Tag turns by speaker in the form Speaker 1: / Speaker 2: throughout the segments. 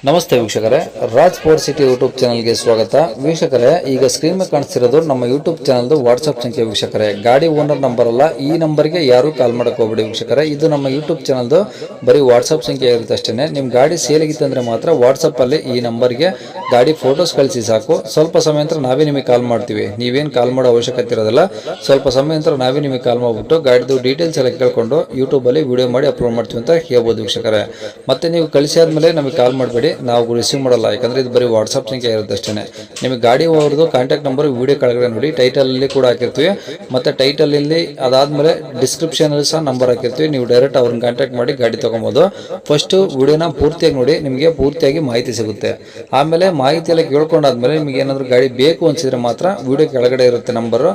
Speaker 1: ನಮಸ್ತೆ ವೀಕ್ಷಕರೇ, Raj sports city YouTube ಚಾನಲ್ಗೆ ಸ್ವಾಗತ. ವೀಕ್ಷಕರೇ, ಈಗ ಸ್ಕ್ರೀನ್ ಮೇಲೆ ಕಾಣಿಸ್ತಿರೋದು ನಮ್ಮ ಯೂಟ್ಯೂಬ್ ಚಾನಲ್ದು ವಾಟ್ಸಪ್ ಸಂಖ್ಯೆ. ವೀಕ್ಷಕರೇ, ಗಾಡಿ ಓನರ್ ನಂಬರ್ ಅಲ್ಲ, ಈ ನಂಬರ್ಗೆ ಯಾರು ಕಾಲ್ ಮಾಡಕ್ಕೆ ಹೋಗ್ಬೇಡಿ ವೀಕ್ಷಕರೇ. ಇದು ನಮ್ಮ ಯೂಟ್ಯೂಬ್ ಚಾನಲ್ದು ಬರೀ ವಾಟ್ಸಪ್ ಸಂಖ್ಯೆ ಇರುತ್ತೆ ಅಷ್ಟೇ. ನಿಮ್ಮ ಗಾಡಿ ಸೇಲಿಗಿತ್ತಂದ್ರೆ ಮಾತ್ರ ವಾಟ್ಸಪ್ಪಲ್ಲಿ ಈ ನಂಬರ್ಗೆ ಗಾಡಿ ಫೋಟೋಸ್ ಕಳಿಸಿ ಸಾಕು. ಸ್ವಲ್ಪ ಸಮಯ ನಂತರ ನಾವೇ ನಿಮಗೆ ಕಾಲ್ ಮಾಡ್ತೀವಿ. ನೀವೇನು ಕಾಲ್ ಮಾಡೋ ಅವಶ್ಯಕತೆ ಇರೋದಿಲ್ಲ. ಸ್ವಲ್ಪ ಸಮಯ ನಂತರ ನಾವೇ ನಿಮಗೆ ಕಾಲ್ ಮಾಡಿಬಿಟ್ಟು ಗಾಡಿದು ಡೀಟೇಲ್ಸ್ ಎಲ್ಲ ಕೇಳ್ಕೊಂಡು ಯೂಟ್ಯೂಬಲ್ಲಿ ವಿಡಿಯೋ ಮಾಡಿ ಅಪ್ಲೋಡ್ ಮಾಡ್ತೀವಿ ಅಂತ ಹೇಳ್ಬೋದು ವೀಕ್ಷಕರೇ. ಮತ್ತೆ ನೀವು ಕಳಿಸಿ ಆದಮೇಲೆ ನಮಗೆ ಕಾಲ್ ಮಾಡಬೇಡಿ, ನಾವು ರಿಸೀವ್ ಮಾಡಲ್ಲ. ಯಾಕಂದ್ರೆ ಇದು ಬರೀ ವಾಟ್ಸಪ್ ಸಂಖ್ಯೆ ಇರುತ್ತೆ ಅಷ್ಟೇ. ನಿಮಗೆ ಗಾಡಿ ಅವ್ರದ್ದು ಕಾಂಟ್ಯಾಕ್ಟ್ ನಂಬರ್ ವಿಡಿಯೋ ಕೆಳಗಡೆ ನೋಡಿ, ಟೈಟಲ್ ಅಲ್ಲಿ ಕೂಡ ಹಾಕಿರ್ತೀವಿ. ಮತ್ತೆ ಟೈಟಲ್ ಇಲ್ಲಿ ಅದಾದ್ಮೇಲೆ ಡಿಸ್ಕ್ರಿಪ್ಷನ್ ಅಲ್ಲಿ ಸಹ ನಂಬರ್ ಹಾಕಿರ್ತೀವಿ. ನೀವು ಡೈರೆಕ್ಟ್ ಅವ್ರನ್ನ ಕಾಂಟ್ಯಾಕ್ಟ್ ಮಾಡಿ ಗಾಡಿ ತಗೊಬೋದು. ಫಸ್ಟ್ ವಿಡಿಯೋನ ಪೂರ್ತಿಯಾಗಿ ನೋಡಿ, ನಿಮಗೆ ಪೂರ್ತಿಯಾಗಿ ಮಾಹಿತಿ ಸಿಗುತ್ತೆ. ಆಮೇಲೆ ಮಾಹಿತಿ ಎಲ್ಲ ಕೇಳ್ಕೊಂಡಾದ್ಮೇಲೆ ನಿಮಗೆ ಏನಾದರೂ ಗಾಡಿ ಬೇಕು ಅನ್ಸಿದ್ರೆ ಮಾತ್ರ ವಿಡಿಯೋ ಕೆಳಗಡೆ ಇರುತ್ತೆ ನಂಬರ್,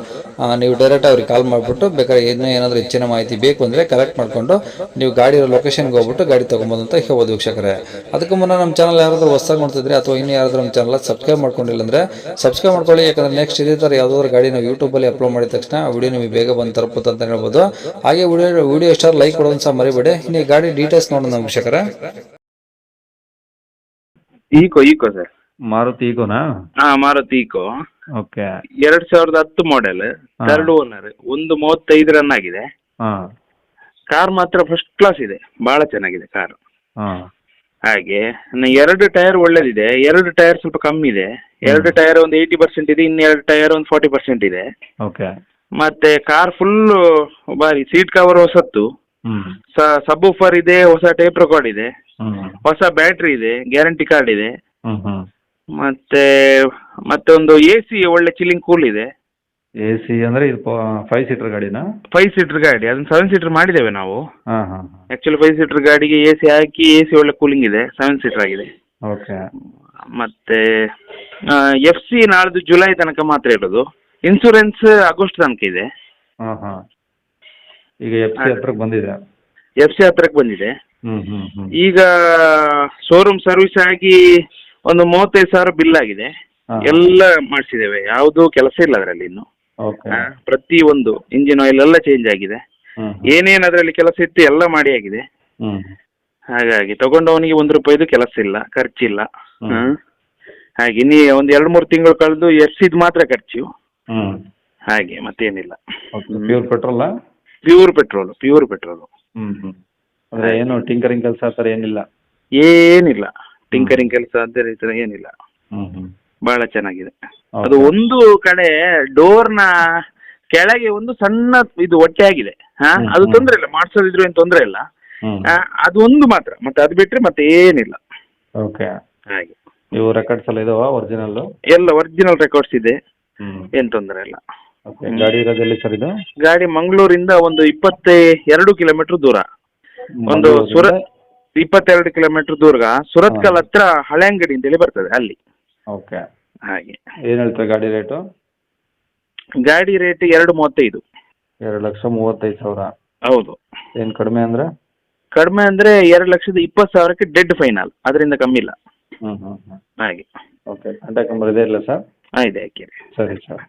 Speaker 1: ನೀವು ಡೈರೆಕ್ಟ್ ಅವ್ರಿಗೆ ಕಾಲ್ ಮಾಡಿಬಿಟ್ಟು ಬೇಕಾದ್ರೆ ಏನಾದರೂ ಹೆಚ್ಚಿನ ಮಾಹಿತಿ ಬೇಕು ಅಂದ್ರೆ ಕಲೆಕ್ಟ್ ಮಾಡ್ಕೊಂಡು ನೀವು ಗಾಡಿ ಲೊಕೇಶನ್ಗೆ ಹೋಗ್ಬಿಟ್ಟು ಗಾಡಿ ತಗೊಬೋದು ಅಂತ ಹೇಳ್ಬೋದು ವೀಕ್ಷಕರೇ. ಅದಕ್ಕೂ ಮುನ್ನ ನಮ್ಮ ಚಾನಲ್ ಯಾರಾದರೂ ಹೊಸದಾಗಿ ನೋಡ್ತಿದ್ರೆ ಅಥವಾ ಇನ್ನು ಯಾರಾದರೂ ನಮ್ಮ ಚಾನಲ್ ಸಬ್ಸ್ಕ್ರೈಬ್ ಮಾಡ್ಕೊಂಡಿಲ್ಲ ಅಂದ್ರೆ ಸಬ್ಸ್ಕ್ರೈಬ್ ಮಾಡ್ಕೊಳ್ಳಿ. ಯಾಕಂದ್ರೆ ನೆಕ್ಸ್ಟ್ ಇದೇ ಥರ ಯಾವುದಾದ್ರು ಗಾಡಿ ನಾವು ಯೂಟ್ಯೂಬಲ್ಲಿ ಅಪ್ಲೋಡ್ ಮಾಡಿದ ತಕ್ಷಣ ವಿಡಿಯೋ ನಿಮಗೆ ಬೇಗ ಬಂದು ತಲುಪುತ್ತೆ ಅಂತ ಹೇಳ್ಬೋದು. ಹಾಗೆ ವಿಡಿಯೋ ಎಷ್ಟಾದ್ರು ಲೈಕ್ ಕೊಡೋದು ಸಹ ಮರಿಬೇಡಿ. ಇನ್ನು ಈ ಗಾಡಿ ಡೀಟೇಲ್ಸ್ ನೋಡೋಣ ವೀಕ್ಷಕರೇ.
Speaker 2: Eeco sir.
Speaker 3: ಮಾರುತಿ ಈಗೋನಾ?
Speaker 2: ಹಾ, Maruti Eeco.
Speaker 3: Okay.
Speaker 2: 2010 model, third owner, 1:35 run ಆಗಿದೆ.
Speaker 3: ಹಾಂ
Speaker 2: ಕಾರ್ ಮಾತ್ರ ಫಸ್ಟ್ ಕ್ಲಾಸ್ ಇದೆ, ಬಹಳ ಚೆನ್ನಾಗಿದೆ ಕಾರ್.
Speaker 3: ಹಾಂ
Speaker 2: ಹಾಗೆ 2 ಟೈರ್ ಒಳ್ಳೇದಿದೆ, 2 ಟೈರ್ ಸ್ವಲ್ಪ ಕಮ್ಮಿ ಇದೆ. 2 ಟೈರ್ ಒಂದು 80% ಇದೆ, ಇನ್ನು 2 ಟೈರ್ ಒಂದು 40% ಇದೆ.
Speaker 3: ಓಕೆ.
Speaker 2: ಮತ್ತೆ ಕಾರ್ ಫುಲ್ ಬಾರಿ, ಸೀಟ್ ಕವರ್ ಹೊಸತ್ತು, ಸಬ್ ಊಫರ್ ಇದೆ, ಹೊಸ ಟೇಪ್ ರೆಕಾರ್ಡ್ ಇದೆ, ಹೊಸ ಬ್ಯಾಟ್ರಿ ಇದೆ, ಗ್ಯಾರಂಟಿ ಕಾರ್ಡ್ ಇದೆ. ಮತ್ತೆ ಒಂದು AC ಒಳ್ಳೆ ಚಿಲ್ಲಿಂಗ್ ಕೂಲ್ ಇದೆ.
Speaker 3: AC ಅಂದ್ರೆ ಇದು 5 ಸೀಟರ್ ಗಾಡಿನಾ?
Speaker 2: 5 ಸೀಟರ್ ಗಾಡಿ, ಅದನ್ನ 7 ಸೀಟರ್ ಮಾಡಿದ್ದೇವೆ ನಾವು.
Speaker 3: ಹಾಂ ಹಾಂ.
Speaker 2: ಆಕ್ಚುಲಿ 5 ಸೀಟರ್ ಗಾಡಿಗೆ AC ಹಾಕಿ AC ಒಳ್ಳೆ ಕೂಲಿಂಗ್ ಇದೆ, 7 ಸೀಟರ್ ಆಗಿದೆ.
Speaker 3: ಓಕೆ.
Speaker 2: ಮತ್ತೆ FC ನಾಳ್ದು ಜುಲೈ ತನಕ ಮಾತ್ರ ಇರೋದು, ಇನ್ಸೂರೆನ್ಸ್ ಆಗಸ್ಟ್ ತನಕ ಇದೆ.
Speaker 3: ಹಾಂ ಹಾಂ. ಈಗ FC ಹತ್ರಕ್ಕೆ ಬಂದಿದೆ.
Speaker 2: FC ಹತ್ರಕ್ಕೆ ಬಂದಿದೆ.
Speaker 3: ಹ್ಮ್.
Speaker 2: ಈಗ ಶೋರೂಮ್ ಸರ್ವಿಸ್ ಆಗಿ ಒಂದು 35,000 ಬಿಲ್ ಆಗಿದೆ. ಎಲ್ಲ ಮಾಡಿಸಿದ್ದೇವೆ, ಯಾವುದು ಕೆಲಸ ಇಲ್ಲ ಅದರಲ್ಲಿ ಇನ್ನು.
Speaker 3: ಓಕೆ.
Speaker 2: ಪ್ರತಿ ಒಂದು ಇಂಜಿನ್ ಆಯಿಲ್ ಎಲ್ಲ ಚೇಂಜ್ ಆಗಿದೆ. ಏನೇನು ಅದರಲ್ಲಿ ಕೆಲಸ ಇತ್ತು ಎಲ್ಲ ಮಾಡಿ ಆಗಿದೆ. ಹಾಗಾಗಿ ತಗೊಂಡವನಿಗೆ 1 ರೂಪಾಯಿದು ಕೆಲಸ ಇಲ್ಲ, ಖರ್ಚಿಲ್ಲ. ಹಾಗೆ ನೀ ಒಂದು 2-3 ತಿಂಗಳು ಕಳೆದು ಎಷ್ಟಿದ್ ಮಾತ್ರ ಖರ್ಚು. ಹಾಗೆ ಮತ್ತೇನಿಲ್ಲ.
Speaker 3: ಪ್ಯೂರ್ ಪೆಟ್ರೋಲಾ?
Speaker 2: Pure petrol.
Speaker 3: ಅಂದ್ರೆ ಏನು ಟಿಂಕರಿಂಗ್ ಕೆಲಸ ಆ ಥರ ಏನಿಲ್ಲ?
Speaker 2: ಏನಿಲ್ಲ, ಟಿಂಕರಿಂಗ್ ಕೆಲಸ ಅದೇ ರೀತಿ ಏನಿಲ್ಲ. ಬಹಳ ಚೆನ್ನಾಗಿದೆ. ಅದು ಒಂದು ಕಡೆ ಡೋರ್ನ ಕೆಳಗೆ ಒಂದು ಸಣ್ಣ ಇದು ಹೊಟ್ಟೆ ಆಗಿದೆ. ಅದು ತೊಂದರೆ ಇಲ್ಲ, ಮಾಡಿಸೋದಿದ್ರು ಏನು ತೊಂದರೆ ಇಲ್ಲ. ಅದು ಒಂದು ಮಾತ್ರ, ಮತ್ತೆ ಅದು ಬಿಟ್ರೆ ಮತ್ತೆ ಏನಿಲ್ಲ.
Speaker 3: ಓಕೆ.
Speaker 2: ಹಾಗೆ
Speaker 3: ಇವು ರೆಕಾರ್ಡ್ಸ್ ಎಲ್ಲ ಇದಾವ ಒರಿಜಿನಲ್?
Speaker 2: ಎಲ್ಲ ಒರಿಜಿನಲ್ ರೆಕಾರ್ಡ್ಸ್ ಇದೆ, ಏನು ತೊಂದರೆ ಇಲ್ಲ.
Speaker 3: ಗಾಡಿ ಇರೋದು ಎಲ್ಲಿ ಸರ್ ಇದು?
Speaker 2: ಗಾಡಿ ಮಂಗಳೂರಿಂದ ಒಂದು 22 ಕಿಲೋಮೀಟರ್ ದೂರ, ಒಂದು 22 ಕಿಲೋಮೀಟರ್ ದೂರ ಸುರತ್ಕಲ್ ಹತ್ರ ಹಳೆ ಅಂಗಡಿ ಅಂತೇಳಿ ಬರ್ತದೆ ಅಲ್ಲಿ.
Speaker 3: ಓಕೆ.
Speaker 2: ಹಾಗೆ
Speaker 3: ಏನು ಹೇಳ್ತಾರೆ ಗಾಡಿ ರೇಟು?
Speaker 2: ಗಾಡಿ ರೇಟ್ 2,35.
Speaker 3: 2,35,000.
Speaker 2: ಹೌದು.
Speaker 3: ಏನು ಕಡಿಮೆ ಅಂದ್ರೆ?
Speaker 2: ಕಡಿಮೆ ಅಂದ್ರೆ 2,20,000ಕ್ಕೆ ಡೆಡ್ ಫೈನಲ್, ಅದರಿಂದ ಕಮ್ಮಿ ಇಲ್ಲ. ಹಾಗೆ.
Speaker 3: ಓಕೆ. ಕಾಂಟ್ಯಾಕ್ಟ್ ನಂಬರ್ ಇದೆ ಇಲ್ಲ ಸರ್?
Speaker 2: ಇದೆ, ಹಾಕಿ.
Speaker 3: ಸರಿ ಸರ್.